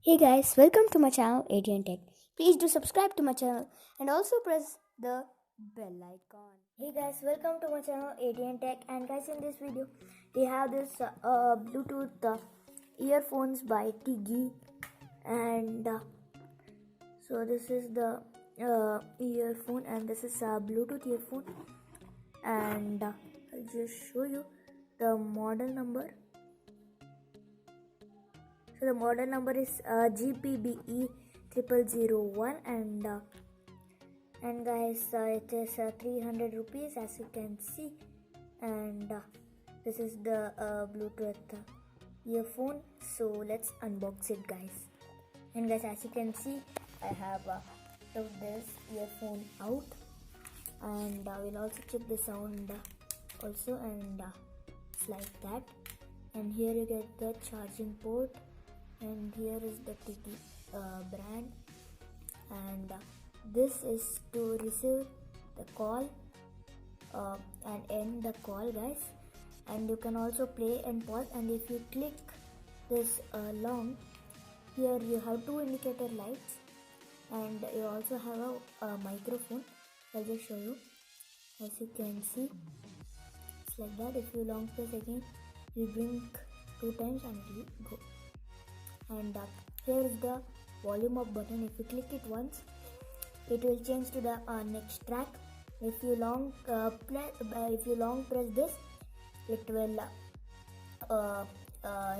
Hey guys, welcome to my channel ATN Tech. Please do subscribe to my channel and also press the bell icon. Hey guys, welcome to my channel ATN Tech, and guys, in this video we have this Bluetooth earphones by Tiggy, and so this is the earphone, and this is a Bluetooth earphone, and I'll just show you the model number. So the model number is GPBE 0001, and guys, it is 300 rupees, as you can see, and this is the Bluetooth earphone. So let's unbox it, guys. And guys, as you can see, I have took this earphone out, and we'll also check the sound also, and it's like that. And here you get the charging port, and here is the Tiki brand, and this is to receive the call and end the call, guys. And you can also play and pause, and if you click this long, here you have two indicator lights, and you also have a microphone. I'll just show you. As you can see, it's like that. If you long press again, you blink 2 times and it will go. And here is the volume up button. If you click it once, it will change to the next track. If you long press this, it will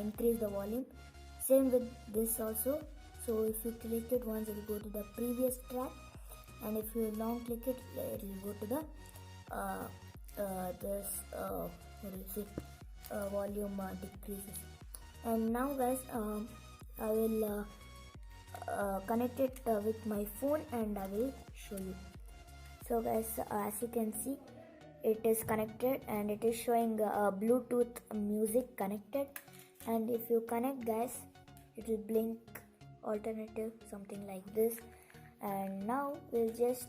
increase the volume. Same with this also. So if you click it once, it will go to the previous track, and if you long click it, it will go to the volume decreases. And now, guys, I will connect it with my phone, and I will show you. So guys, as you can see, it is connected, and it is showing Bluetooth music connected. And if you connect, guys, it will blink alternative, something like this. And now we'll just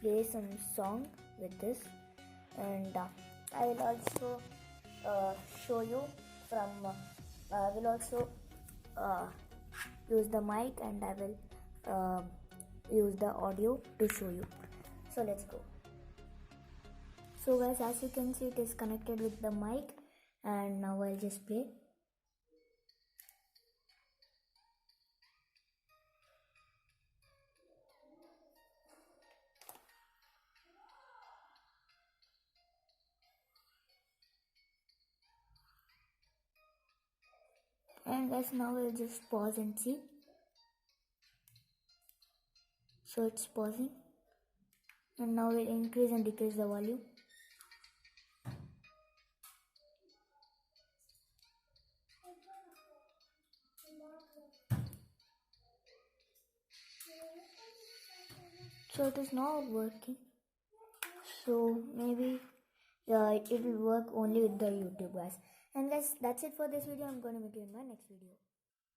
play some song with this, and I will also show you from I will also use the mic, and I will use the audio to show you. So let's go. So guys, as you can see, it is connected with the mic, and now I'll just play. And guys, now we'll just pause and see. So it's pausing, and now we'll increase and decrease the volume. So it is not working. So maybe it will work only with the YouTube, guys. And guys, that's it for this video. I'm going to meet you in my next video.